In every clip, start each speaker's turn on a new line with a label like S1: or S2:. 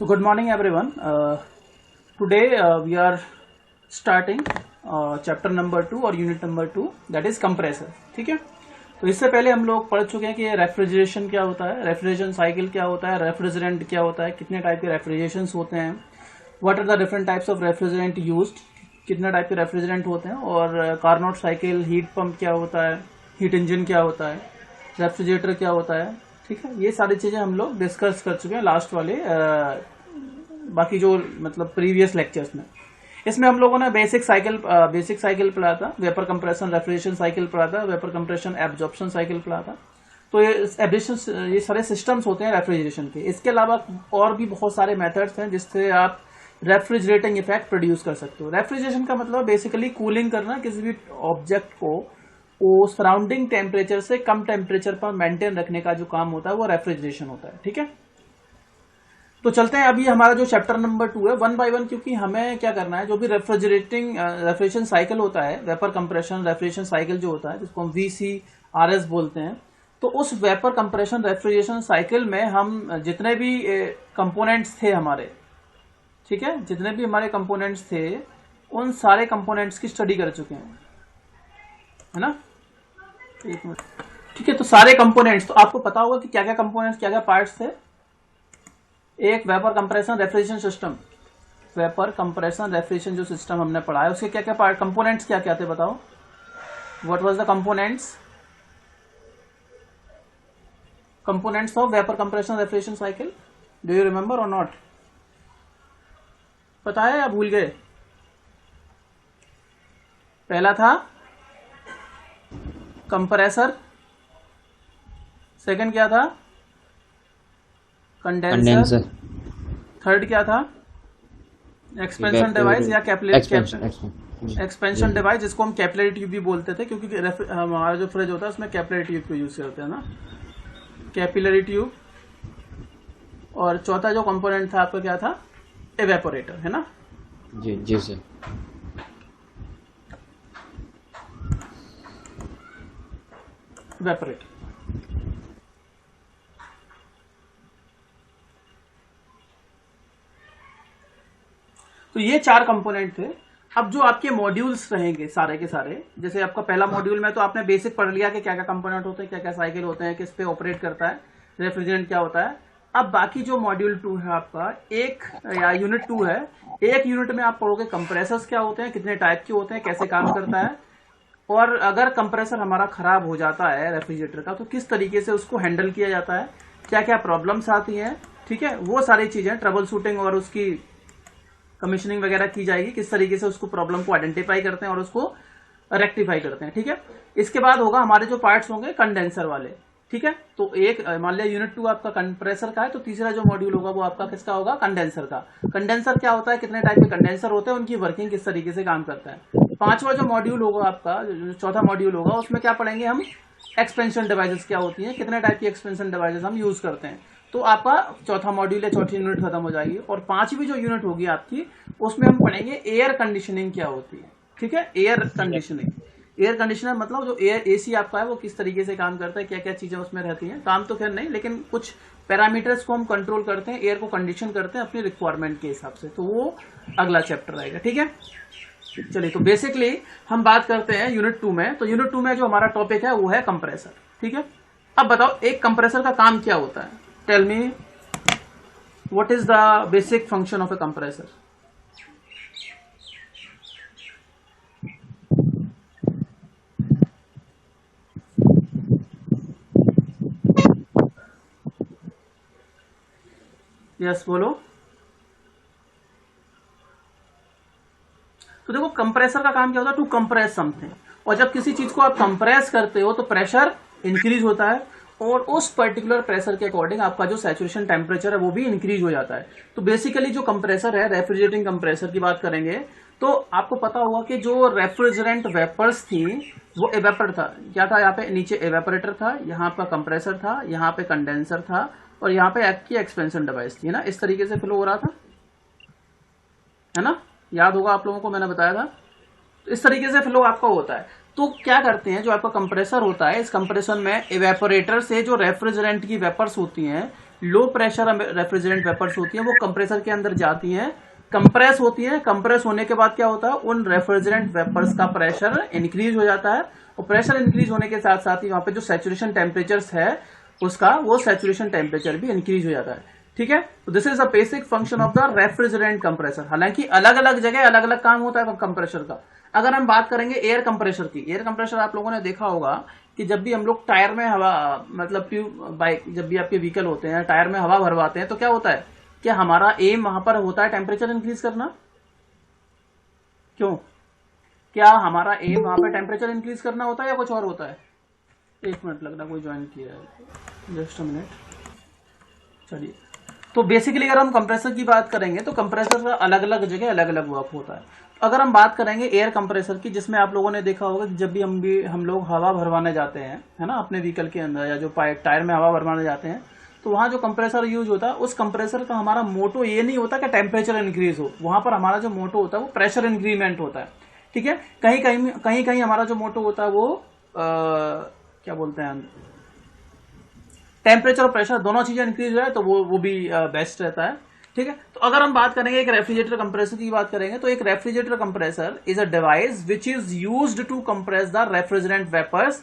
S1: So good morning everyone. Today we are starting chapter number 2 और unit number 2 that is compressor. ठीक है, तो इससे पहले हम लोग पढ़ चुके हैं कि रेफ्रिजरेशन क्या होता है, रेफ्रिजरेशन साइकिल क्या होता है, रेफ्रिजरेंट क्या होता है, कितने टाइप के रेफ्रिजरेशंस होते हैं, what are the different types of refrigerant used, कितने टाइप के रेफ्रिजरेंट होते हैं, और कार्नोट साइकिल, हीट पंप क्या होता है, हीट इंजन क्या होता है, रेफ्रिजरेटर क्या होता है. ठीक है, ये सारी चीजें हम लोग डिस्कस कर चुके हैं लास्ट वाले बाकी जो मतलब प्रीवियस लेक्चर्स में. इसमें हम लोगों ने बेसिक साइकिल पढ़ा था, वेपर कंप्रेशन रेफ्रिजरेशन साइकिल पढ़ा था, वेपर कंप्रेशन एब्जॉर्प्शन साइकिल पढ़ा था. तो ये सारे सिस्टम्स होते हैं रेफ्रिजरेशन के. इसके अलावा और भी बहुत सारे मेथड्स हैं जिससे आप रेफ्रिजरेटिंग इफेक्ट प्रोड्यूस कर सकते हो. रेफ्रिजरेशन का मतलब बेसिकली कूलिंग करना, किसी भी ऑब्जेक्ट को वो सराउंडिंग टेम्परेचर से कम टेम्परेचर पर मेंटेन रखने का जो काम होता है वो रेफ्रिजरेशन होता है. ठीक है, तो चलते हैं. अभी हमारा जो चैप्टर नंबर 2 है, वन बाय वन, क्योंकि हमें क्या करना है, जो भी रेफ्रिजरेशन साइकिल होता है, वेपर कंप्रेशन रेफ्रिजरेशन साइकिल जो होता है, जिसको हम VCRS बोलते हैं, तो उस वेपर कंप्रेशन रेफ्रिजरेशन साइकिल में हम जितने भी कंपोनेंट्स थे हमारे, ठीक है, जितने भी हमारे कंपोनेंट्स थे उन सारे कंपोनेंट्स की स्टडी कर चुके हैं, है ना. एक मिनट. ठीक है, तो सारे कंपोनेंट्स, तो आपको पता होगा कि क्या क्या कंपोनेंट्स, क्या क्या पार्ट्स थे. एक vapour compression refrigeration system, vapour compression refrigeration जो सिस्टम हमने पढ़ा है, उसके क्या क्या पार्ट, कंपोनेंट्स क्या क्या थे, बताओ. What was the components of vapour compression refrigeration cycle? Do you remember और नॉट? पता है या भूल गए? पहला था कंप्रेसर, सेकंड क्या था? कंडेंसर, थर्ड क्या था? एक्सपेंशन डिवाइस या एक्सपेंशन डिवाइस, जिसको हम कैपिलरी ट्यूब भी बोलते थे, क्योंकि हमारा जो फ्रिज होता है उसमें कैपिलरी ट्यूब को यूज करते हैं ना, कैपिलरी ट्यूब. और चौथा जो कंपोनेंट था आपका क्या था? एवेपोरेटर, है ना.
S2: जी जी सर.
S1: एवेपोरेटर. तो ये चार कंपोनेंट थे. अब जो आपके मॉड्यूल्स रहेंगे सारे के सारे, जैसे आपका पहला मॉड्यूल में तो आपने बेसिक पढ़ लिया कि क्या क्या कंपोनेंट होते हैं, क्या क्या साइकिल होते हैं, किस पे ऑपरेट करता है, रेफ्रिजरेंट क्या होता है. अब बाकी जो मॉड्यूल 2 है आपका, एक या यूनिट 2 है, एक यूनिट में आप पढ़ोगे कंप्रेसर्स क्या होते हैं, कितने टाइप के होते हैं, कैसे काम करता है, और अगर कंप्रेसर हमारा खराब हो जाता है रेफ्रिजरेटर का तो किस तरीके से उसको हैंडल किया जाता है, क्या क्या प्रॉब्लम्स आती हैं. ठीक है, वो सारी चीजें, ट्रबल शूटिंग और उसकी कमीशनिंग वगैरह की जाएगी, किस तरीके से उसको प्रॉब्लम को आइडेंटिफाई करते हैं और उसको रेक्टिफाई करते हैं. ठीक है, इसके बाद होगा हमारे जो पार्ट्स होंगे कंडेंसर वाले. ठीक है, तो एक मान लिया यूनिट 2 आपका कंप्रेसर का है, तो तीसरा जो मॉड्यूल होगा वो आपका किसका होगा? कंडेंसर का. कंडेंसर क्या होता है, कितने टाइप के कंडेंसर होते हैं, उनकी वर्किंग किस तरीके से काम करता है. पांचवा जो मॉड्यूल होगा आपका, चौथा मॉड्यूल होगा, उसमें क्या पढ़ेंगे हम? एक्सपेंशन डिवाइसेस क्या होती हैं, कितने टाइप की एक्सपेंशन डिवाइसेस हम यूज करते हैं. तो आपका चौथा मॉड्यूल या चौथी यूनिट खत्म हो जाएगी. और पांचवी जो यूनिट होगी आपकी, उसमें हम पढ़ेंगे एयर कंडीशनिंग क्या होती है. ठीक है, एयर कंडीशनिंग. एयर कंडीशनर मतलब जो एयर AC आपका है वो किस तरीके से काम करता है, क्या क्या चीजें उसमें रहती हैं. काम तो खैर नहीं, लेकिन कुछ पैरामीटर्स को हम कंट्रोल करते हैं, एयर को कंडीशन करते हैं अपनी रिक्वायरमेंट के हिसाब से. तो वो अगला चैप्टर रहेगा. ठीक है, चलिए, तो बेसिकली हम बात करते हैं यूनिट 2 में. तो यूनिट 2 में जो हमारा टॉपिक है वो है कंप्रेसर. ठीक है, अब बताओ एक कंप्रेसर का काम क्या होता है. Tell me what is the basic function of a compressor. Yes, बोलो. तो देखो, कंप्रेसर का काम क्या होता है? To compress something. और जब किसी चीज को आप कंप्रेस करते हो तो प्रेशर इंक्रीज होता है, और उस पर्टिकुलर प्रेशर के अकॉर्डिंग आपका जो सैचुरेशन टेम्परेचर है वो भी इंक्रीज हो जाता है. तो बेसिकली जो कंप्रेसर है, रेफ्रिजरेटिंग कंप्रेसर की बात करेंगे तो आपको पता होगा कि जो रेफ्रिजरेंट वेपर्स थी वो एवेपर था. क्या था? यहाँ पे नीचे एवेपोरेटर था, यहाँ आपका कंप्रेसर था, यहाँ पे कंडेंसर था, और यहाँ पे आपकी एक्सपेंशन डिवाइस थी, है ना. इस तरीके से फ्लो हो रहा था, है ना. याद होगा आप लोगों को, मैंने बताया था. तो इस तरीके से फ्लो आपका होता है. तो क्या करते हैं, जो आपका कंप्रेसर होता है, इस कंप्रेसर में एवेपोरेटर से जो रेफ्रिजरेंट की वेपर्स होती हैं लो प्रेशर रेफ्रिजरेंट वेपर्स होती हैं वो कंप्रेसर के अंदर जाती हैं, कंप्रेस होती है। कंप्रेस होने के बाद क्या होता है, उन रेफ्रिजरेंट वेपर्स का प्रेशर इंक्रीज हो जाता है, और प्रेशर इंक्रीज होने के साथ साथ ही वहां पे जो सैचुरेशन टेम्परेचर है उसका, वो सैचुरेशन टेम्परेचर भी इंक्रीज हो जाता है। ठीक है, तो this is a basic function of the refrigerant compressor. हालांकि अलग अलग जगह अलग अलग काम होता है कंप्रेसर का। अगर हम बात करेंगे एयर कंप्रेसर की, एयर कंप्रेसर आप लोगों ने देखा होगा कि जब भी हम लोग टायर में हवा, मतलब ट्यूब बाइक, जब भी आपके व्हीकल होते हैं टायर में हवा भरवाते हैं तो क्या होता है, क्या हमारा एम वहां पर होता है टेम्परेचर इंक्रीज करना? क्यों, क्या हमारा एम वहां पर टेम्परेचर इंक्रीज करना होता है या कुछ और होता है? एक मिनट, लगना कोई ज्वाइन किया है, जस्ट अ मिनट। चलिए, तो बेसिकली अगर हम कंप्रेसर की बात करेंगे तो कंप्रेसर का अलग अलग जगह अलग अलग वर्क होता है। अगर हम बात करेंगे एयर कंप्रेसर की, जिसमें आप लोगों ने देखा होगा कि जब भी हम लोग हवा भरवाने जाते हैं, है ना, अपने व्हीकल के अंदर या जो टायर में हवा भरवाने जाते हैं, तो वहां जो कंप्रेसर यूज होता है उस कंप्रेसर का हमारा मोटो ये नहीं होता कि टेम्परेचर इंक्रीज हो, वहां पर हमारा जो मोटो होता है वो प्रेशर इंक्रीमेंट होता है। ठीक है, कहीं कहीं हमारा जो मोटो होता है वो क्या बोलते हैं, टेम्परेचर और प्रेशर दोनों चीजें इंक्रीज हो जाए तो वो भी बेस्ट रहता है। ठीक है, तो अगर हम बात करेंगे एक रेफ्रिजरेटर कंप्रेसर की बात करेंगे तो एक refrigerator compressor is a device which is used to compress the refrigerant vapours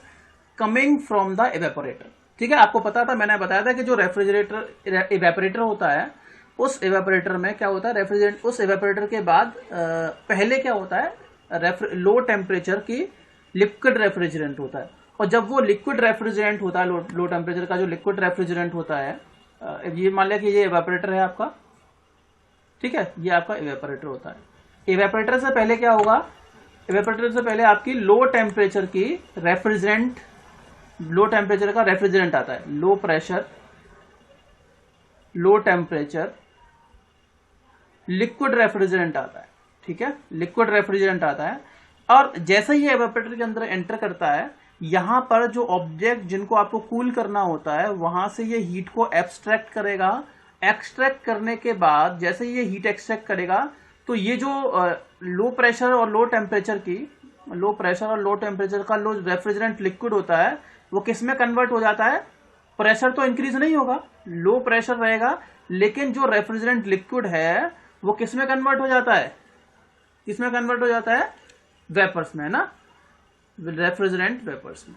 S1: coming from the evaporator. ठीक है, आपको पता था, मैंने बताया था कि जो रेफ्रिजरेटर इवेपोरेटर होता है, उस इवेपोरेटर में क्या होता है, रेफ्रिजरेंट, उस इवेपोरेटर के बाद पहले क्या होता है, लो टेम्परेचर की लिक्विड रेफ्रिजरेंट होता है। और जब वो लिक्विड रेफ्रिजरेंट होता है, लो टेम्परेचर का जो लिक्विड रेफ्रिजरेंट होता है, ये मान लिया कि ये इवेपोरेटर है आपका, ठीक है, ये आपका इवेपोरेटर होता है। इवेपोरेटर से पहले क्या होगा, इवेपोरेटर से पहले आपकी लो टेम्परेचर की रेफ्रिजरेंट, लो टेम्परेचर का रेफ्रिजरेंट आता है, low pressure low temperature liquid refrigerant आता है। ठीक है, लिक्विड रेफ्रिजरेंट आता है, और जैसे ही इवेपोरेटर के अंदर एंटर करता है, यहां पर जो ऑब्जेक्ट जिनको आपको कूल करना होता है वहां से ये हीट को एब्स्ट्रैक्ट करेगा। एक्सट्रैक्ट करने के बाद जैसे ये हीट एक्सट्रैक्ट करेगा तो ये जो लो प्रेशर और लो टेम्परेचर का लो रेफ्रिजरेंट लिक्विड होता है वो किस में कन्वर्ट हो जाता है, प्रेशर तो इंक्रीज नहीं होगा, लो प्रेशर रहेगा, लेकिन जो रेफ्रिजरेंट लिक्विड है वो किस में कन्वर्ट हो जाता है, किसमें कन्वर्ट हो जाता है, वेपर्स में, ना, रेफ्रिजरेंट वेपर्स में,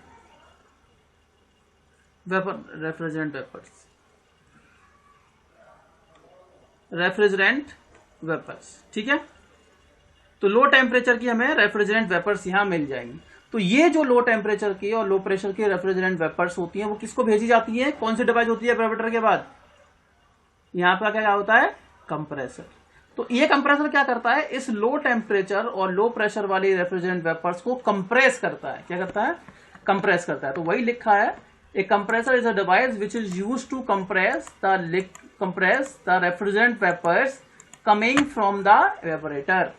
S1: रेफ्रिजरेंट वेपर्स। ठीक है, तो लो टेम्परेचर की हमें रेफ्रिजरेंट वेपर्स यहां मिल जाएंगी। तो ये जो लो टेम्परेचर की और लो प्रेशर की रेफ्रिजरेंट वेपर्स होती हैं वो किसको भेजी जाती है, कौन सी डिवाइस होती है इवेपोरेटर के बाद, यहां पर क्या होता है, कंप्रेसर। तो ये कंप्रेसर क्या करता है, इस लो टेम्परेचर और लो प्रेशर वाली रेफ्रिजरेंट वेपर्स को कंप्रेस करता है। क्या करता है, कंप्रेस करता है। तो वही लिखा है, a compressor is a device which is used to compress the refrigerant vapours coming from the evaporator.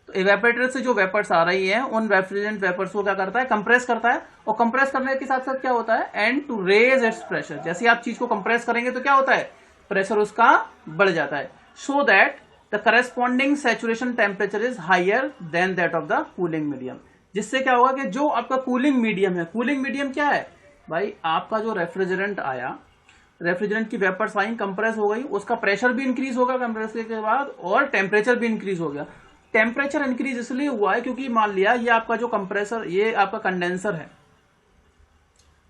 S1: तो इवेपोरेटर से जो वेपर्स आ रही है उन रेफ्रिजरेंट वेपर्स को क्या करता है, कंप्रेस करता है। और कंप्रेस करने के साथ साथ क्या होता है, and to raise its pressure, जैसे आप चीज को कंप्रेस करेंगे तो क्या होता है, प्रेशर उसका बढ़ जाता है, so that the corresponding saturation temperature is higher than that of the cooling medium. जिससे क्या होगा कि जो आपका कूलिंग मीडियम है, कूलिंग मीडियम क्या है भाई, आपका जो रेफ्रिजरेंट आया, रेफ्रिजरेंट की वेपर्स आई, कंप्रेस हो गई, उसका प्रेशर भी इंक्रीज होगा कंप्रेस के बाद, और टेम्परेचर भी इंक्रीज हो गया। टेम्परेचर इंक्रीज इसलिए हुआ है क्योंकि मान लिया ये आपका जो कंप्रेसर, ये आपका कंडेंसर है।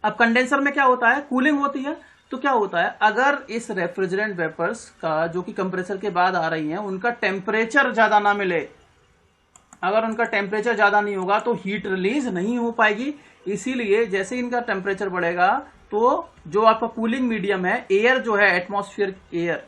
S1: अब कंडेंसर में क्या होता है, कूलिंग होती है। तो क्या होता है, अगर इस रेफ्रिजरेंट वेपर्स का जो कि कंप्रेसर के बाद आ रही हैं उनका टेम्परेचर ज्यादा ना मिले, अगर उनका टेम्परेचर ज्यादा नहीं होगा तो हीट रिलीज नहीं हो पाएगी। इसीलिए जैसे इनका टेम्परेचर बढ़ेगा तो जो आपका कूलिंग मीडियम है, एयर जो है, एटमॉस्फेयर एयर,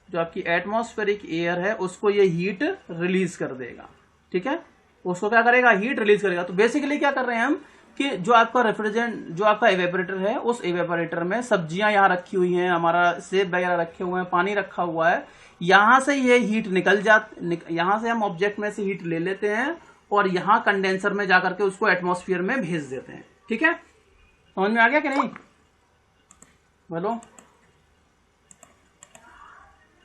S1: जो आपकी एटमॉस्फेरिक एयर है उसको ये हीट रिलीज कर देगा। ठीक है, उसको क्या करेगा, हीट रिलीज करेगा। तो बेसिकली क्या कर रहे हैं हम कि जो आपका रेफ्रिजरेंट, जो आपका इवेपोरेटर है, उस इवेपोरेटर में सब्जियां यहाँ रखी हुई हैं, हमारा सेब वगैरह रखे हुए हैं, पानी रखा हुआ है, यहां से ये हीट यहां से हम ऑब्जेक्ट में से हीट ले लेते हैं और यहां कंडेंसर में जाकर के उसको एटमॉस्फेयर में भेज देते हैं। ठीक है, समझ में आ गया कि नहीं, बोलो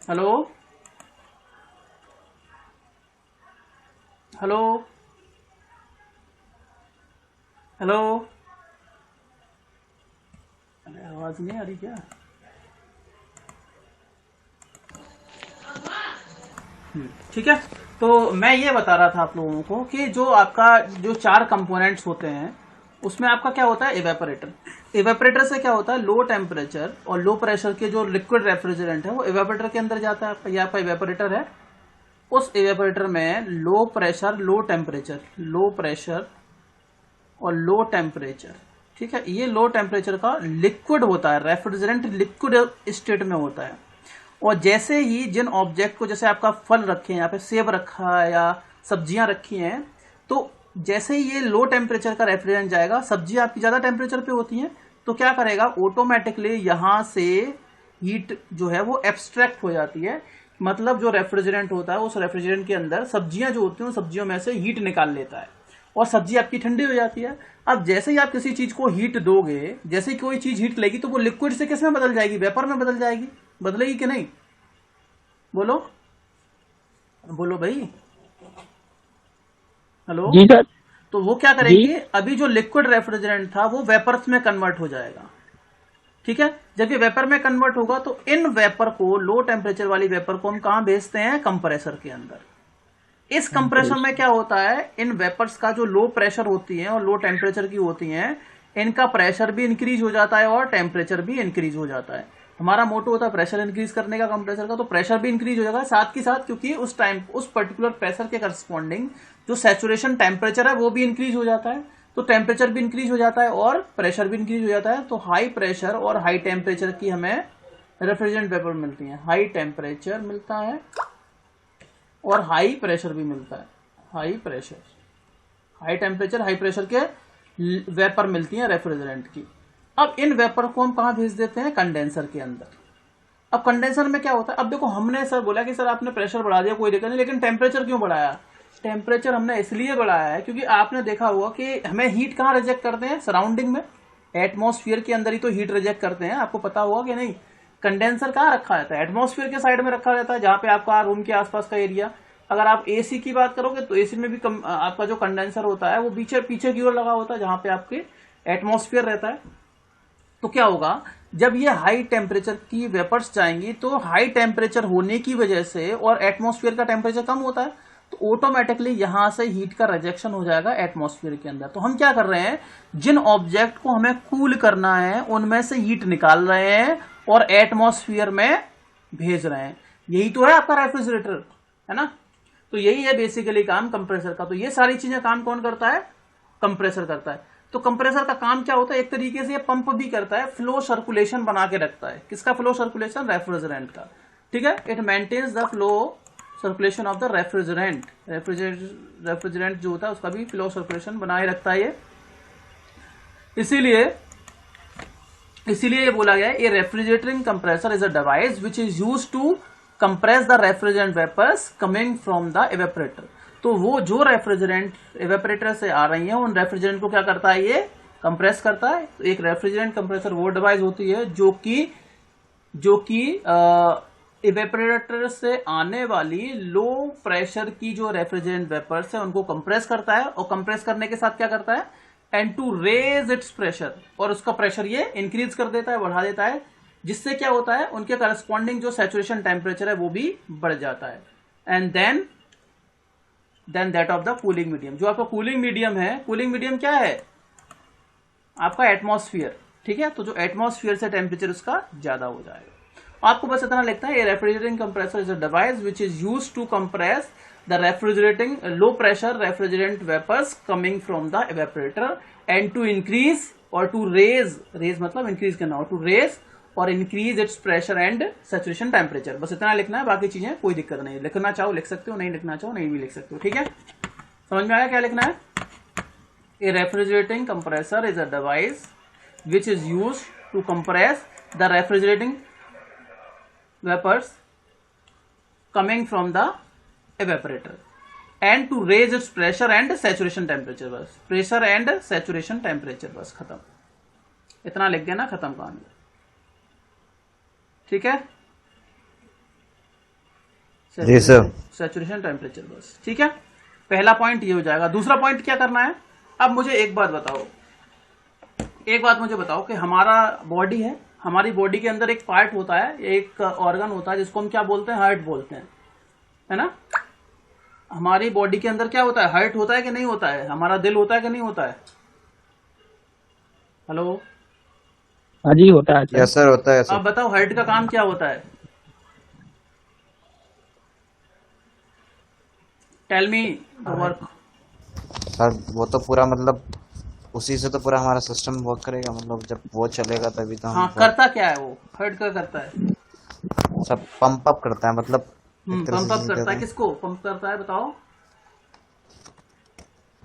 S1: हेलो, हेलो, हेलो, अरे आवाज नहीं आ रही क्या, ठीक है। तो मैं ये बता रहा था आप लोगों को कि जो आपका जो 4 कंपोनेंट्स होते हैं उसमें आपका क्या होता है, इवेपोरेटर। इवेपोरेटर से क्या होता है, लो टेम्परेचर और लो प्रेशर के जो लिक्विड रेफ्रिजरेंट है वो इवेपोरेटर के अंदर जाता है। आपका ये आपका इवेपोरेटर है, उस इवेपोरेटर में low pressure low temperature, low pressure और लो टेम्परेचर, ठीक है, ये लो टेम्परेचर का लिक्विड होता है, रेफ्रिजरेंट लिक्विड स्टेट में होता है। और जैसे ही जिन ऑब्जेक्ट को, जैसे आपका फल रखे हैं, यहाँ पे सेब रखा है या सब्जियां रखी हैं, तो जैसे ही ये लो टेम्परेचर का रेफ्रिजरेंट जाएगा, सब्जियां आपकी ज्यादा टेम्परेचर पे होती हैं, तो क्या करेगा, ऑटोमेटिकली यहां से हीट जो है वो एब्स्ट्रैक्ट हो जाती है। मतलब जो रेफ्रिजरेंट होता है उस रेफ्रिजरेंट के अंदर सब्जियां जो होती हैं, सब्जियों में से हीट निकाल लेता है और सब्जी आपकी ठंडी हो जाती है। अब जैसे ही आप किसी चीज को हीट दोगे, जैसे ही कोई चीज हीट लेगी तो वो लिक्विड से किस में बदल जाएगी, वेपर में बदल जाएगी। बदलेगी कि नहीं, बोलो बोलो भाई, हेलो
S2: जी सर।
S1: तो वो क्या करेगी, अभी जो लिक्विड रेफ्रिजरेंट था वो वेपर्स में कन्वर्ट हो जाएगा। ठीक है, जब ये वेपर में कन्वर्ट होगा तो इन वेपर को, लो टेम्परेचर वाली वेपर को हम कहां भेजते हैं, कंप्रेसर के अंदर। इस कंप्रेसर में क्या होता है, इन वेपर्स का जो लो प्रेशर होती है और लो टेम्परेचर की होती हैं, इनका प्रेशर भी इंक्रीज हो जाता है और टेम्परेचर भी इंक्रीज हो जाता है। हमारा मोटो होता है प्रेशर इंक्रीज करने का कंप्रेसर का, तो प्रेशर भी इंक्रीज हो जाएगा साथ के साथ, क्योंकि उस टाइम उस पर्टिकुलर प्रेशर के करस्पॉन्डिंग जो सैचुरेशन टेम्परेचर है वो भी इंक्रीज हो जाता है। तो टेम्परेचर भी इंक्रीज हो जाता है और प्रेशर भी इंक्रीज हो जाता है। तो हाई प्रेशर और हाई टेम्परेचर की हमें रेफ्रिजरेंट वेपर मिलती है। हाई टेम्परेचर मिलता है और हाई प्रेशर भी मिलता है। High pressure, high temperature, high pressure के वेपर मिलती है रेफ्रिजरेंट की। अब इन वेपर को हम कहां भेज देते हैं, कंडेंसर के अंदर। अब कंडेंसर में क्या होता है, अब देखो हमने सर बोला कि सर आपने प्रेशर बढ़ा दिया, कोई दिक्कत नहीं, लेकिन टेम्परेचर क्यों बढ़ाया। टेम्परेचर हमने इसलिए बढ़ाया है क्योंकि आपने देखा होगा कि हमें हीट कहां रिजेक्ट करते हैं, सराउंडिंग में, एटमॉस्फेयर के अंदर ही तो हीट रिजेक्ट करते हैं। आपको पता होगा कि नहीं, कंडेंसर कहां रखा रहता है, एटमॉस्फेयर के साइड में रखा रहता है, जहां पे आपका रूम के आसपास का एरिया। अगर आप एसी की बात करोगे तो एसी में भी आपका जो कंडेंसर होता है वो पीछे की ओर लगा होता है, जहां पे आपके एटमॉस्फेयर रहता है। तो क्या होगा, जब ये हाई टेम्परेचर की वेपर्स जाएंगी तो हाई टेम्परेचर होने की वजह से और एटमॉस्फेयर का टेम्परेचर कम होता है, तो ऑटोमेटिकली यहां से हीट का रिजेक्शन हो जाएगा एटमॉस्फेयर के अंदर। तो हम क्या कर रहे हैं, जिन ऑब्जेक्ट को हमें कूल करना है उनमें से हीट निकाल रहे हैं और एटमॉस्फेयर में भेज रहे हैं। यही तो है आपका रेफ्रिजरेटर, है ना। तो यही है बेसिकली काम कंप्रेसर का। तो ये सारी चीजें काम कौन करता है, कंप्रेसर करता है। तो कंप्रेसर का काम क्या होता है, एक तरीके से ये पंप भी करता है, फ्लो सर्कुलेशन बना के रखता है। किसका फ्लो सर्कुलेशन, रेफ्रिजरेंट का। ठीक है, it maintains the flow circulation of the refrigerant. Refrigerant जो होता है उसका भी फ्लो सर्कुलेशन बनाए रखता है ये। इसीलिए ये बोला गया है, a refrigerating compressor is a device which is used to compress the refrigerant vapours coming from the evaporator. तो वो जो रेफ्रिजरेंट इवेपोरेटर से आ रही है उन रेफ्रिजरेंट को क्या करता है, ये कंप्रेस करता है। तो एक रेफ्रिजरेंट कंप्रेसर वो डिवाइस होती है जो कि इवेपोरेटर से आने वाली लो प्रेशर की जो रेफ्रिजरेंट वेपर्स है उनको कंप्रेस करता है, और कंप्रेस करने के साथ क्या करता है, and to raise its pressure, और उसका प्रेशर ये इंक्रीज कर देता है, बढ़ा देता है, जिससे क्या होता है, उनके करस्पॉन्डिंग जो सैचुरेशन टेम्परेचर है वो भी बढ़ जाता है। And then that of the cooling medium. जो आपका कूलिंग मीडियम है, कूलिंग मीडियम क्या है, आपका एटमॉस्फेयर। ठीक है, तो जो एटमॉस्फेयर से टेम्परेचर उसका ज्यादा हो जाएगा। आपको बस इतना लिखना है, refrigerating compressor is a device which is used to compress the refrigerating low pressure refrigerant vapours coming from the evaporator and to increase और टू रेज मतलब इंक्रीज करना, और टू रेज और increase its pressure and saturation temperature. बस इतना लिखना है, बाकी चीजें कोई दिक्कत नहीं। लिखना चाहो लिख सकते हो, नहीं लिखना चाहो नहीं भी लिख सकते हो। ठीक है, समझ में आया क्या लिखना है। A refrigerating compressor is a device which is used to compress the refrigerating vapours coming from the evaporator and to raise its pressure and saturation temperature. बस प्रेशर एंड सैचुरेशन टेम्परेचर, बस खत्म। इतना लिख देना, खत्म कहानी। ठीक है,
S2: जी सर।
S1: सैचुरेशन टेम्परेचर, बस। ठीक है, पहला पॉइंट ये हो जाएगा। दूसरा पॉइंट क्या करना है, अब मुझे एक बात मुझे बताओ कि हमारा बॉडी है, हमारी बॉडी के अंदर एक पार्ट होता है, एक ऑर्गन होता है जिसको हम क्या बोलते हैं, हार्ट बोलते हैं। है ना। हमारी बॉडी के अंदर क्या होता है, हार्ट होता है कि नहीं होता है, हमारा दिल होता है कि नहीं होता है। हेलो,
S2: हाँ जी होता है सर।
S3: यस सर, होता है
S1: अब
S3: सर।
S1: बताओ हार्ट का काम क्या होता है, tell me the work.
S3: Sir वो तो पूरा मतलब उसी से तो पूरा हमारा सिस्टम वर्क करेगा, मतलब जब वो चलेगा तभी तो
S1: हाँ,
S3: हम
S1: करता क्या है वो, हार्ट क्या करता है।
S3: सब पंप अप करता है, मतलब एक तरह
S1: पंप
S3: से
S1: अप
S3: जिसे
S1: करता
S3: कहते
S1: है,
S3: हैं
S1: किसको पंप करता है बताओ।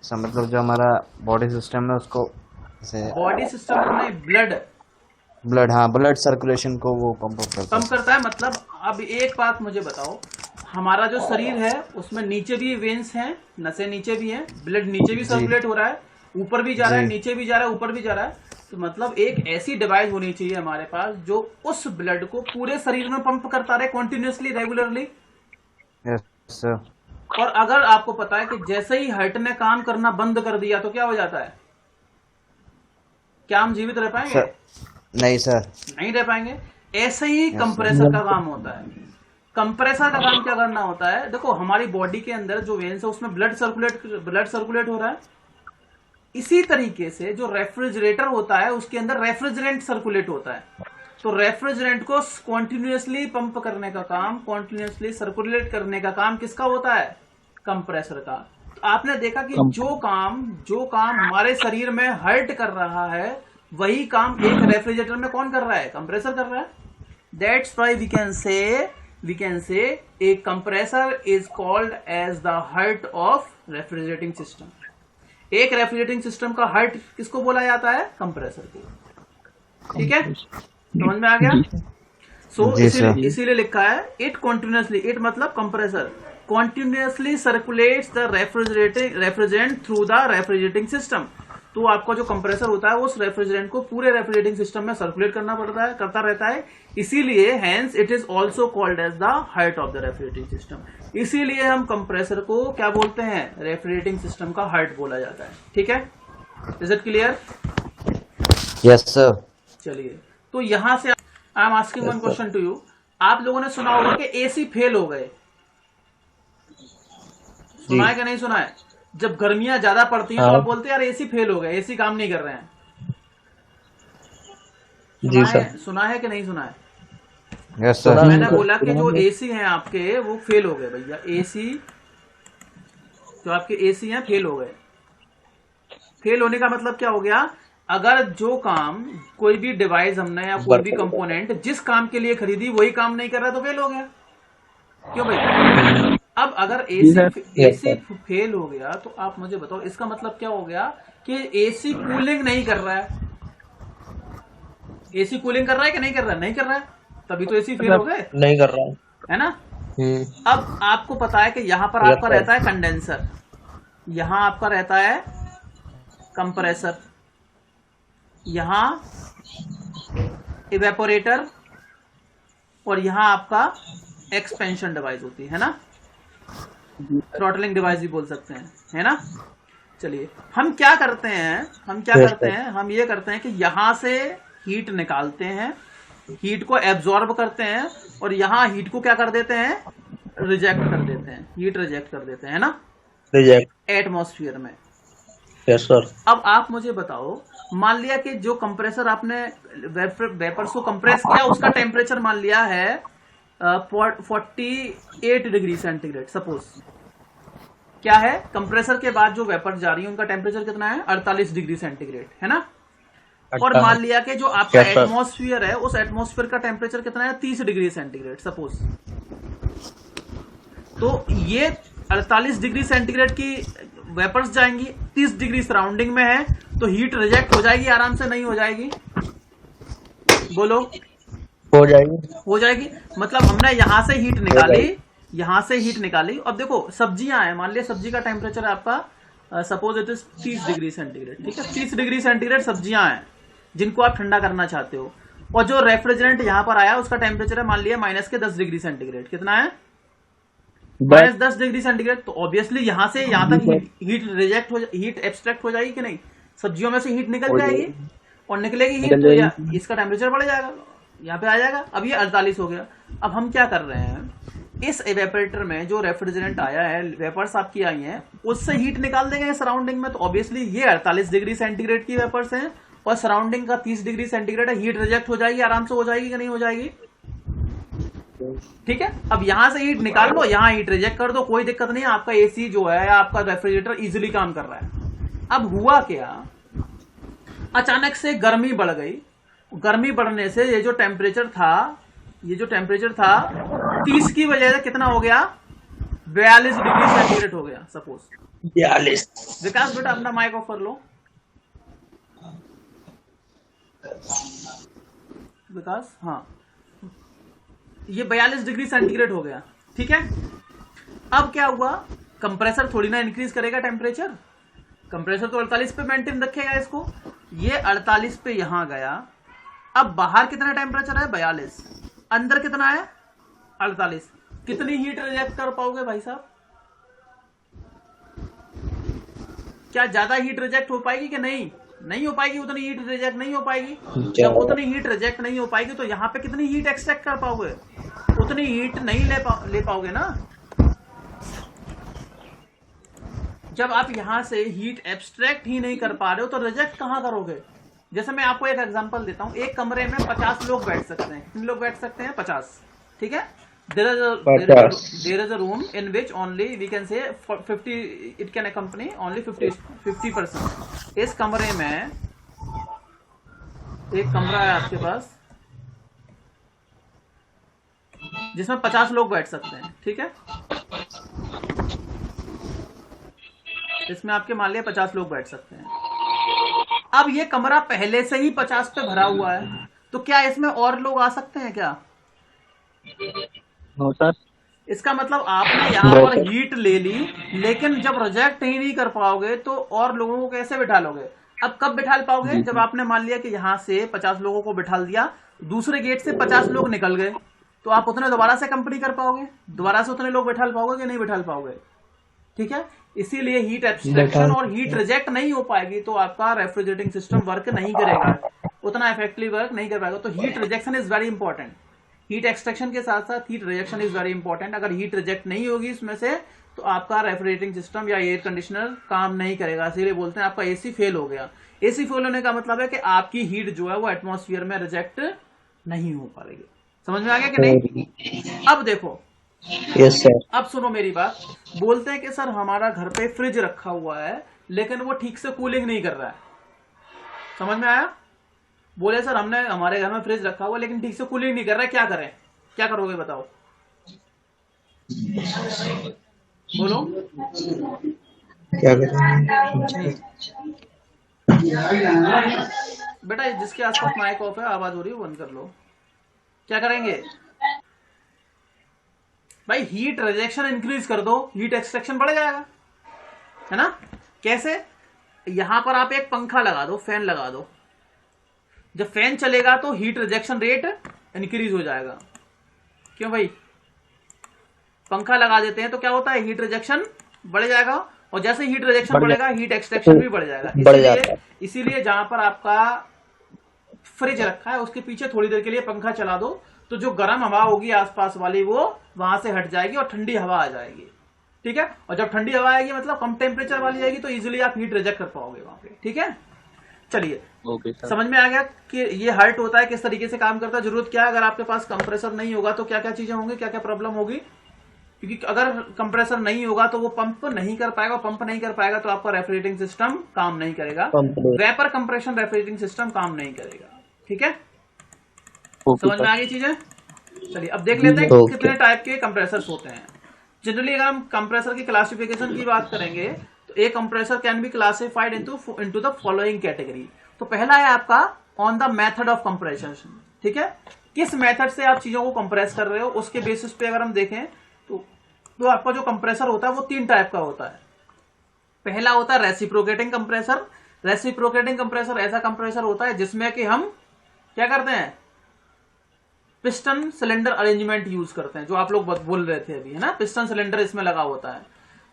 S3: सर, मतलब जो हमारा बॉडी सिस्टम है उसको जैसे
S1: बॉडी सिस्टम को नहीं, ब्लड
S3: ब्लड, हाँ ब्लड सर्कुलेशन को वो पंप अप करता है
S1: पंप
S3: सर।
S1: करता है। मतलब अब एक बात मुझे बताओ, हमारा जो शरीर है उसमें नीचे भी वेन्स हैं, नसें नीचे भी हैं, ब्लड नीचे भी
S3: जी
S1: सर्कुलेट हो रहा है, ऊपर भी जा रहा है,
S3: जी
S1: नीचे भी जा रहा है, ऊपर भी जा रहा है। तो मतलब एक ऐसी डिवाइस होनी चाहिए हमारे पास जो उस ब्लड को पूरे शरीर में पंप करता रहे कंटिन्यूअसली, रेगुलरली।
S3: Yes sir.
S1: और अगर आपको पता है कि जैसे ही हार्ट ने काम करना बंद कर दिया तो क्या हो जाता है, क्या हम जीवित रह पाएंगे,
S3: सर नहीं सर।
S1: नहीं रह पाएंगे। ऐसे ही
S3: यस सर।
S1: कंप्रेसर का काम होता है। कंप्रेसर का काम क्या करना होता है, देखो हमारी बॉडी के अंदर जो वेन्स है उसमें ब्लड सर्कुलेट हो रहा है। इसी तरीके से जो रेफ्रिजरेटर होता है उसके अंदर रेफ्रिजरेंट सर्कुलेट होता है। तो रेफ्रिजरेंट को कॉन्टिन्यूअसली पंप करने का काम, कॉन्टिन्यूअसली सर्कुलेट करने का काम किसका होता है, कंप्रेसर का। तो आपने देखा कि जो काम हमारे शरीर में हार्ट कर रहा है वही काम एक रेफ्रिजरेटर में कौन कर रहा है, कंप्रेसर कर रहा है। That's why we can say a compressor is called as the heart of refrigerating system. एक रेफ्रिजरेटिंग सिस्टम का हार्ट किसको बोला जाता है, कंप्रेसर को। ठीक है, समझ में आ गया। सो
S3: जी सर।
S1: इसीलिए लिखा है इट कॉन्टिन्यूअसली, इट मतलब compressor continuously circulates the refrigerant through the refrigerating system. तो आपका जो कंप्रेसर होता है उस रेफ्रिजरेंट को पूरे रेफ्रिजरेटिंग सिस्टम में सर्कुलेट करना पड़ता है, करता रहता है। इसीलिए hence it is also called as the heart of the refrigerating system. इसीलिए हम कंप्रेसर को क्या बोलते हैं, रेफ्रिजरेटिंग सिस्टम का हार्ट बोला जाता है। ठीक है, is it clear.
S3: Yes sir.
S1: चलिए, तो यहां से I am asking one question to you. आप लोगों ने सुना होगा कि एसी फेल हो गए, सुना है कि नहीं सुना है। जब गर्मियां ज्यादा पड़ती हैं तो
S2: हाँ
S1: आप बोलते हैं यार एसी फेल हो गए, एसी काम नहीं कर रहे हैं।
S2: जी सर।
S1: सुना है कि नहीं सुना है।
S3: यस
S2: सुना
S3: सर।
S1: मैंने
S2: है।
S1: बोला कि जो एसी हैं आपके वो फेल हो गए भैया, एसी जो आपके एसी हैं फेल हो गए। फेल होने का मतलब क्या हो गया, अगर जो काम कोई भी डिवाइस हमने या कोई भी कंपोनेंट जिस काम के लिए खरीदी वही काम नहीं कर रहा तो फेल हो गया। क्यों भाई। अब अगर एसी फेल हो गया तो आप मुझे बताओ इसका मतलब क्या हो गया कि एसी कूलिंग नहीं कर रहा है। एसी कूलिंग कर रहा है कि नहीं कर रहा है, नहीं कर रहा है, तभी तो एसी फेल हो गए,
S2: नहीं कर रहा
S1: है ना।
S2: हूँ।
S1: अब आपको पता है कि यहां पर आपका रहता है कंडेंसर, यहां आपका रहता है कंप्रेसर, यहां इवेपोरेटर और यहां आपका एक्सपेंशन डिवाइस होती है ना, थ्रॉटलिंग डिवाइस भी बोल सकते हैं, है ना। चलिए हम क्या करते हैं, हम ये करते हैं कि यहां से हीट निकालते हैं, हीट को एब्जॉर्ब करते हैं और यहां हीट को क्या कर देते हैं, रिजेक्ट कर देते हैं, हीट रिजेक्ट कर देते हैं ना,
S2: रिजेक्ट
S1: एटमॉस्फेयर में।
S2: Yes sir.
S1: अब आप मुझे बताओ, मान लिया कि जो कंप्रेसर आपने वेपर्स को कंप्रेस किया उसका टेम्परेचर मान लिया है 48 डिग्री सेंटीग्रेड। सपोज क्या है, कंप्रेसर के बाद जो वेपर जा रही है उनका टेम्परेचर कितना है, 48 डिग्री सेंटीग्रेड, है ना। और मान लिया कि जो आपका एटमॉस्फेयर है उस एटमॉस्फेयर का टेम्परेचर कितना है, 30 डिग्री सेंटीग्रेड सपोज। तो ये 48 डिग्री सेंटीग्रेड की वेपर्स जाएंगी, 30 डिग्री सराउंडिंग में है, तो हीट रिजेक्ट हो जाएगी आराम से, नहीं हो जाएगी, बोलो।
S2: हो जाएगी।
S1: मतलब हमने यहां से हीट निकाली, और देखो सब्जियां हैं, मान लिया सब्जी का टेम्परेचर है आपका suppose it is 30 degree centigrade, ठीक है, 30 डिग्री सेंटीग्रेड सब्जियां हैं जिनको आप ठंडा करना चाहते हो। और जो रेफ्रिजरेंट यहां पर आया उसका टेम्परेचर है मान लिया -10 डिग्री सेंटीग्रेड, कितना है, -10 डिग्री सेंटीग्रेड। तो ऑब्वियसली यहां से यहां तक हीट एब्स्ट्रैक्ट हो जाएगी कि नहीं, सब्जियों में से हीट निकल जाएगी और निकलेगी हीट, तो इसका टेम्परेचर बढ़ जाएगा, यहाँ पे आ जाएगा। अब ये 48 हो गया। अब हम क्या कर रहे हैं इस एवेपोरेटर में जो रेफ्रिजरेंट आया है, वेपर्स आपकी आई हैं, उससे हीट निकाल देंगे सराउंडिंग में, तो ऑब्वियसली ये 48 डिग्री सेंटीग्रेड की वेपर्स हैं और सराउंडिंग का 30 डिग्री सेंटीग्रेड है, हीट रिजेक्ट हो जाएगी, आराम से हो जाएगी कि नहीं हो जाएगी? ठीक है, अब यहां से हीट निकाल लो, यहां हीट रिजेक्ट कर दो, कोई दिक्कत नहीं है, आपका एसी जो है, आपका रेफ्रिजरेटर इजीली काम कर रहा है। अब हुआ क्या, अचानक से गर्मी बढ़ गई, गर्मी बढ़ने से ये जो टेम्परेचर था 30 की वजह से कितना हो गया, 42 डिग्री सेंटीग्रेड हो गया सपोज।
S2: 42।
S1: विकास बेटा अपना माइक ऑफ कर लो। विकास, हाँ, ये 42 डिग्री सेंटीग्रेड हो गया। ठीक है, अब क्या हुआ, कंप्रेसर थोड़ी ना इंक्रीज करेगा टेम्परेचर, कंप्रेसर तो 48 पे मेंटेन रखेगा इसको। ये 48 पे यहां गया, अब बाहर कितना टेम्परेचर है, 42, अंदर कितना है, 48। कितनी हीट रिजेक्ट कर पाओगे भाई साहब? क्या ज्यादा हीट रिजेक्ट हो पाएगी कि नहीं? नहीं हो पाएगी, उतनी हीट रिजेक्ट नहीं हो पाएगी। जब उतनी हीट रिजेक्ट नहीं हो पाएगी तो यहाँ पे कितनी हीट एक्सट्रैक्ट कर पाओगे? उतनी हीट नहीं ले पाओगे ना। जब आप यहां से हीट एब्स्ट्रैक्ट ही नहीं कर पा रहे हो तो रिजेक्ट कहां करोगे? जैसे मैं आपको एक एग्जांपल देता हूं, एक कमरे में 50 लोग बैठ सकते हैं। कितने लोग बैठ सकते हैं? 50। ठीक है, there is a room in which only we can say 50, it can accompany only 50%। इस कमरे में एक कमरा है आपके पास जिसमें 50 लोग बैठ सकते हैं। ठीक है, इसमें आपके मान लिया 50 लोग बैठ सकते हैं। अब ये कमरा पहले से ही 50 पे भरा हुआ है, तो क्या इसमें और लोग आ सकते हैं क्या?
S2: No sir.
S1: इसका मतलब आपने यहाँ पर हीट ले ली, लेकिन जब रिजेक्ट ही नहीं कर पाओगे तो और लोगों को कैसे बिठा लोगे? अब कब बिठा पाओगे? जब आपने मान लिया कि यहाँ से 50 लोगों को बिठा दिया, दूसरे गेट से 50 लोग निकल गए, तो आप उतने दोबारा से कंपनी कर पाओगे? दोबारा से उतने लोग बिठा पाओगे कि नहीं बिठा पाओगे? ठीक है, इसीलिए हीट एब्स्ट्रैक्शन और हीट रिजेक्ट नहीं हो पाएगी तो आपका रेफ्रिजरेटिंग सिस्टम वर्क नहीं करेगा, उतना इफेक्टिवली वर्क नहीं कर पाएगा। तो heat rejection is very important. Heat extraction के साथ साथ heat rejection is very important. अगर हीट रिजेक्ट नहीं होगी इसमें से तो आपका रेफ्रिजरेटिंग सिस्टम या एयर कंडीशनर काम नहीं करेगा। इसीलिए बोलते हैं आपका एसी फेल हो गया। एसी फेल होने का मतलब है कि आपकी हीट जो है वो एटमॉस्फेयर में रिजेक्ट नहीं हो पाएगी। समझ में आ गया कि नहीं? अब देखो,
S2: यस सर।
S1: अब सुनो मेरी बात। बोलते हैं कि सर हमारा घर पे फ्रिज रखा हुआ है लेकिन वो ठीक से कूलिंग नहीं कर रहा है। समझ में आया? बोले सर हमने हमारे घर में फ्रिज रखा हुआ लेकिन ठीक से कूलिंग नहीं कर रहा है, क्या करें? क्या करोगे बताओ? बोलो
S2: क्या करें?
S1: बेटा, जिसके आसपास माइक ऑफ है, आवाज हो रही है, बंद कर लो। क्या करेंगे भाई? हीट रिजेक्शन इंक्रीज कर दो, हीट एक्सट्रैक्शन बढ़ जाएगा, है ना? कैसे? यहां पर आप एक पंखा लगा दो, फैन लगा दो। जब फैन चलेगा तो हीट रिजेक्शन रेट इंक्रीज हो जाएगा। क्यों भाई? पंखा लगा देते हैं तो क्या होता है? हीट रिजेक्शन बढ़ जाएगा, और जैसे हीट रिजेक्शन बढ़ेगा हीट एक्सट्रैक्शन भी बढ़ जाएगा। इसीलिए जहां पर आपका फ्रिज रखा है उसके पीछे थोड़ी देर के लिए पंखा चला दो, तो जो गर्म हवा होगी आसपास वाली वो वहां से हट जाएगी और ठंडी हवा आ जाएगी। ठीक है, और जब ठंडी हवा आएगी मतलब कम टेम्परेचर वाली आएगी तो इजीली आप हीट रिजेक्ट कर पाओगे वहां पे। ठीक है, चलिए समझ में आ गया कि ये हर्ट होता है, किस तरीके से काम करता है, जरूरत क्या है। अगर आपके पास कंप्रेसर नहीं होगा तो क्या क्या चीजें होंगी, क्या क्या प्रॉब्लम होगी? क्योंकि अगर कंप्रेसर नहीं होगा तो वो पंप नहीं कर पाएगा, पंप नहीं कर पाएगा तो आपका रेफ्रिजरेटिंग सिस्टम काम नहीं करेगा, वेपर कंप्रेशन रेफ्रिजरेटिंग सिस्टम काम नहीं करेगा। ठीक है, समझ में आ गई चीजें? चलिए अब देख लेते हैं कितने टाइप के कंप्रेसर्स होते हैं। जनरली अगर हम कंप्रेसर की क्लासिफिकेशन की बात करेंगे तो एक compressor can be classified into the following category. तो पहला है आपका on the method of compression. ठीक है, किस मेथड से आप चीजों को कंप्रेस कर रहे हो उसके बेसिस पे अगर हम देखें तो आपका जो कंप्रेसर होता है वो 3 टाइप का होता है। पहला होता है रेसिप्रोकेटिंग कंप्रेसर। रेसिप्रोकेटिंग कंप्रेसर ऐसा कंप्रेसर होता है जिसमें कि हम क्या करते हैं? पिस्टन सिलेंडर अरेंजमेंट यूज करते हैं, जो आप लोग बोल रहे थे अभी, है ना? पिस्टन सिलेंडर इसमें लगा होता है।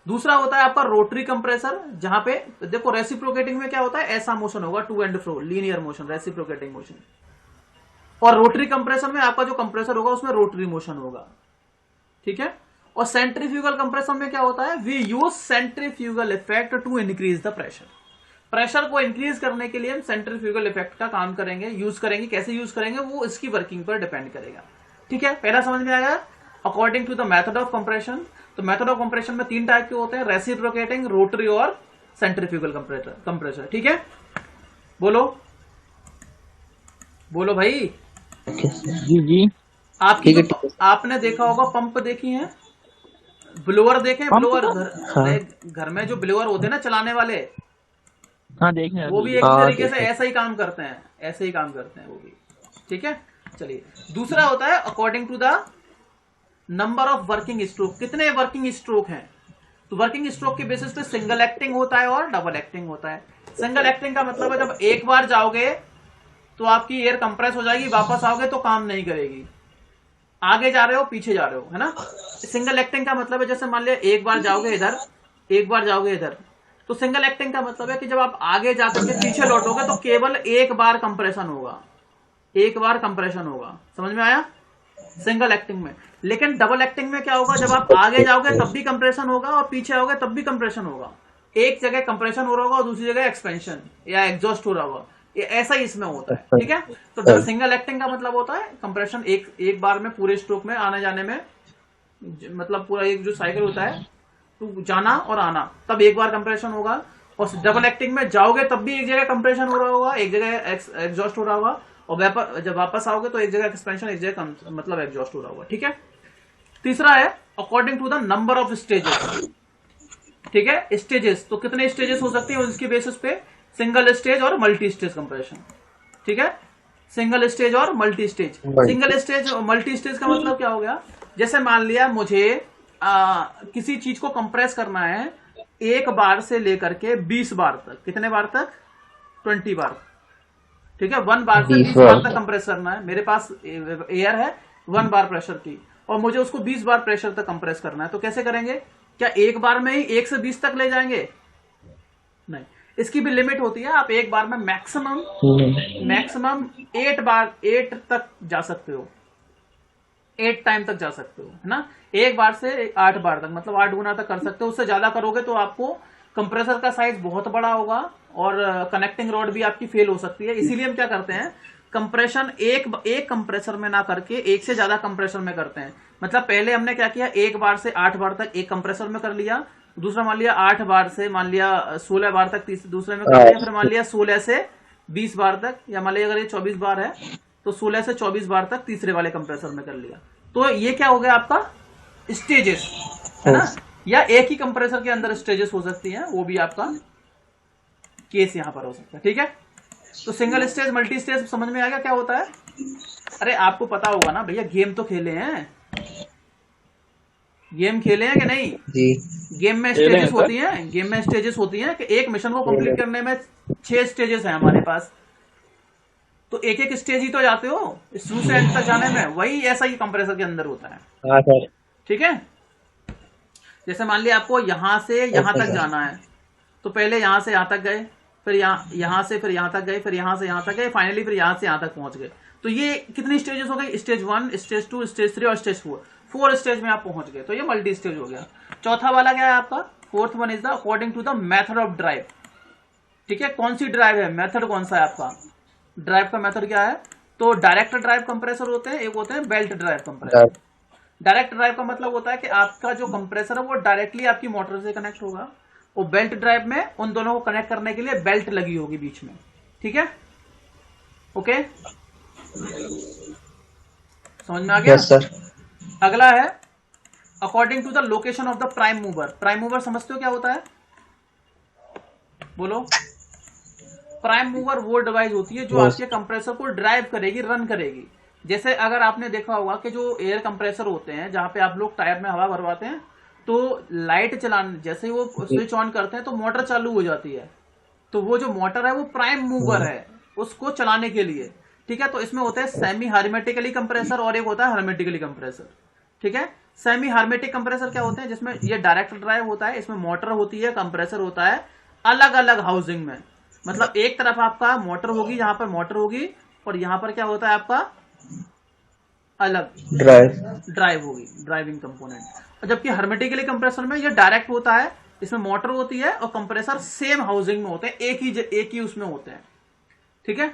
S1: दूसरा होता है आपका रोटरी कंप्रेसर, जहां पे देखो रेसिप्रोकेटिंग में क्या होता है, ऐसा मोशन होगा, to and fro, linear motion, reciprocating motion. और रोटरी कंप्रेसर में आपका जो कंप्रेसर होगा उसमें रोटरी मोशन होगा। ठीक है। और सेंट्रीफ्यूगल कंप्रेशन में क्या होता है, we use centrifugal effect to increase the pressure. Pressure को इंक्रीज करने के लिए हम सेंट्रीफ्यूगल इफेक्ट का काम करेंगे, यूज करेंगे। कैसे यूज करेंगे वो इसकी वर्किंग पर डिपेंड करेगा, ठीक है। पहला समझ में आया, according to the method of compression. तो मेथड ऑफ कंप्रेशन में 3 टाइप के होते हैं, रेसिप्रोकेटिंग, रोटरी और सेंट्रीफ्यूगल कंप्रेसर, ठीक है। बोलो बोलो भाई।
S2: जी जी
S1: आपकी
S2: ठीक है,
S1: तो
S2: ठीक है।
S1: आपने देखा होगा, पंप देखी है, ब्लोअर देखे,
S4: पंप
S1: ब्लोअर
S4: तो?
S2: हाँ
S1: घर में जो ब्लोअर होते हैं ना चलाने वाले,
S4: हाँ देखे हैं
S1: वो भी
S4: अभी।
S1: एक
S2: हाँ,
S1: तरीके से
S2: ठीक है।
S1: ऐसा ही काम करते हैं, ऐसे ही काम करते हैं वो भी, ठीक है। चलिए, दूसरा होता है according to the number of working stroke, कितने वर्किंग स्ट्रोक हैं। तो वर्किंग स्ट्रोक के बेसिस पे सिंगल एक्टिंग होता है और डबल एक्टिंग होता है। सिंगल एक्टिंग का मतलब है जब एक बार जाओगे तो आपकी एयर कंप्रेस हो जाएगी, वापस आओगे तो काम नहीं करेगी, आगे जा रहे हो पीछे जा रहे हो, है ना। सिंगल एक्टिंग का मतलब है जैसे मान लिया एक बार जाओगे इधर, एक बार जाओगे इधर, तो सिंगल एक्टिंग का मतलब है कि जब आप आगे जाकर के पीछे लौटोगे तो केवल एक बार कंप्रेशन होगा, एक बार कंप्रेशन होगा। समझ में आया, सिंगल एक्टिंग में। लेकिन डबल एक्टिंग में क्या होगा, जब आप आगे जाओगे तब भी कंप्रेशन होगा और पीछे आओगे तब भी कंप्रेशन होगा। एक जगह कंप्रेशन हो रहा होगा और दूसरी जगह एक्सपेंशन या एग्जॉस्ट हो रहा होगा, ये ऐसा ही इसमें होता है, ठीक है। तो सिंगल एक्टिंग का मतलब होता है कंप्रेशन एक बार में पूरे स्ट्रोक में आने जाने में, मतलब पूरा एक जो साइकिल होता है तो जाना और आना, तब एक बार कंप्रेशन होगा। और डबल एक्टिंग में जाओगे तब भी एक जगह कंप्रेशन हो रहा होगा, एक जगह एग्जॉस्ट हो रहा होगा, और जब वापस आओगे तो एक जगह एक्सपेंशन, एक जगह मतलब एग्जॉस्ट हो रहा होगा, ठीक है। तीसरा है according to the number of stages, ठीक है। स्टेजेस, तो कितने स्टेजेस हो सकते हैं उसके बेसिस पे, सिंगल स्टेज और मल्टी स्टेज कंप्रेशन, ठीक है। सिंगल स्टेज और मल्टी स्टेज। सिंगल स्टेज और मल्टी स्टेज का मतलब क्या हो गया, जैसे मान लिया मुझे किसी चीज को कंप्रेस करना है एक बार से लेकर के 20 बार तक, कितने बार तक, 20 बार, ठीक है। 1 बार से 20 बार तक कंप्रेस करना है, मेरे पास एयर है 1 बार प्रेशर की और मुझे उसको 20 बार प्रेशर तक कंप्रेस करना है, तो कैसे करेंगे, क्या एक बार में ही 1 से 20 तक ले जाएंगे, नहीं, इसकी भी लिमिट होती है। आप एक बार में मैक्सिमम 8 तक जा सकते हो, 8 टाइम तक जा सकते हो, है ना। एक बार से 8 बार तक, मतलब 8 गुना तक कर सकते हो। उससे ज्यादा करोगे तो आपको कंप्रेसर का साइज बहुत बड़ा होगा और कनेक्टिंग रॉड भी आपकी फेल हो सकती है। इसीलिए हम क्या करते हैं, कंप्रेशन एक कंप्रेसर में ना करके एक से ज्यादा कंप्रेसर में करते हैं। मतलब पहले हमने क्या किया, एक बार से 8 बार तक एक कंप्रेसर में कर लिया, दूसरा मान लिया 8 बार से मान लिया 16 बार तक दूसरे में कर लिया, फिर मान लिया 16 से 20 बार तक, या मान लिया अगर ये 24 बार है तो 16 से 24 बार तक तीसरे वाले कंप्रेसर में कर लिया। तो ये क्या हो गया आपका स्टेजेस, है ना। या एक ही कंप्रेसर के अंदर स्टेजेस हो सकती हैं, वो भी आपका केस यहां पर हो सकता है, ठीक है। तो सिंगल स्टेज मल्टी स्टेज समझ में आ गया क्या होता है। अरे आपको पता होगा ना भैया, गेम तो खेले हैं, गेम खेले हैं कि नहीं
S2: जी
S1: गेम में स्टेजेस होती हैं, गेम में स्टेजेस होती हैं कि एक मिशन को कंप्लीट करने में 6 स्टेजेस हैं हमारे पास, तो एक एक स्टेज ही तो जाते हो शुरू से एंड तक जाने में, वही ऐसा ही कंप्रेसर के अंदर होता है,
S2: हाँ सर
S1: ठीक है। जैसे मान लिया आपको यहां से यहां तक जाना है, तो पहले यहां से यहां तक गए, फिर यहां से फिर यहां तक गए, फिर यहां से यहां तक गए, फाइनली फिर यहां से यहां तक पहुंच गए। तो ये कितनी स्टेजेस हो गई, स्टेज 1, स्टेज 2, स्टेज 3 और स्टेज 4, 4 स्टेज में आप पहुंच गए, तो ये मल्टी स्टेज हो गया। चौथा वाला क्या है आपका, fourth one is the according to the method of drive, ठीक है। कौन सी ड्राइव है, मेथड कौन सा है आपका, ड्राइव का मेथड क्या है। तो डायरेक्ट ड्राइव कंप्रेसर होते हैं, एक होते हैं belt drive compressor. Direct drive का मतलब होता है कि आपका जो कंप्रेसर है वो डायरेक्टली आपकी मोटर से कनेक्ट होगा, और बेल्ट ड्राइव में उन दोनों को कनेक्ट करने के लिए बेल्ट लगी होगी बीच में, ठीक है। ओके, समझ में आ गया।
S2: Yes sir.
S1: अगला है according to the location of the prime mover. Prime mover समझते हो क्या होता है, बोलो। प्राइम मूवर वो डिवाइस होती है जो आपके कंप्रेसर को ड्राइव करेगी, रन करेगी। जैसे अगर आपने देखा होगा कि जो एयर कंप्रेसर होते हैं जहां पे आप लोग टायर में हवा भरवाते हैं, तो लाइट चलाने जैसे ही वो स्विच ऑन करते हैं तो मोटर चालू हो जाती है, तो वो जो मोटर है वो प्राइम मूवर है उसको चलाने के लिए, ठीक है। तो इसमें होता है सेमी हार्मेटिकली कंप्रेसर और एक होता है हार्मेटिकली कंप्रेसर, ठीक है। सेमी हार्मेटिक कंप्रेसर क्या होते हैं, जिसमें ये डायरेक्ट ड्राइव होता है, इसमें मोटर होती है, कंप्रेसर होता है, अलग अलग हाउसिंग में। मतलब एक तरफ आपका मोटर होगी, यहां पर मोटर होगी, और यहां पर क्या होता है आपका अलग
S2: ड्राइव
S1: ड्राइव होगी, ड्राइविंग कंपोनेंट। और जबकि हर्मेटिकली कंप्रेसर में ये डायरेक्ट होता है, इसमें मोटर होती है और कंप्रेसर सेम हाउसिंग में होते हैं, एक ही उसमें होते हैं, ठीक है।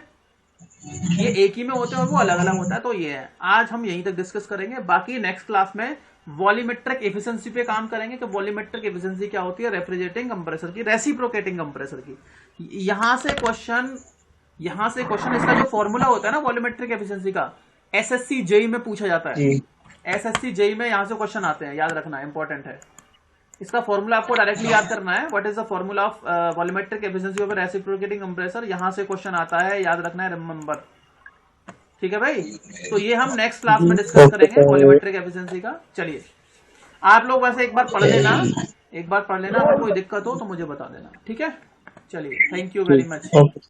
S1: ये एक ही में होते हैं और वो अलग अलग होता है। तो ये है, आज हम यहीं तक डिस्कस करेंगे। बाकी नेक्स्ट क्लास में वॉल्यूमेट्रिक एफिशिएंसी पे काम करेंगे कि वॉल्यूमेट्रिक एफिशिएंसी क्या होती है रेफ्रिजरेटिंग कंप्रेसर की, रेसिप्रोकेटिंग कंप्रेसर की। यहां से क्वेश्चन इसका जो फॉर्मूला होता है ना वॉल्यूमेट्रिक एफिशिएंसी का, एसएससी जेई में पूछा जाता है। एसएससी जेई में यहां से क्वेश्चन आते हैं, याद रखना, इंपॉर्टेंट है। इसका फॉर्मूला आपको डायरेक्टली याद करना है, what is the formula of volumetric efficiency of reciprocating compressor. यहां से क्वेश्चन आता है, याद रखना है, रिमेंबर, ठीक है भाई। तो ये हम नेक्स्ट क्लास में डिस्कस करेंगे वॉल्यूमेट्रिक एफिशिएंसी का। चलिए आप लोग वैसे एक बार पढ़ लेना, अगर कोई दिक्कत हो तो मुझे बता देना, ठीक है। चलिए, थैंक यू वेरी मच।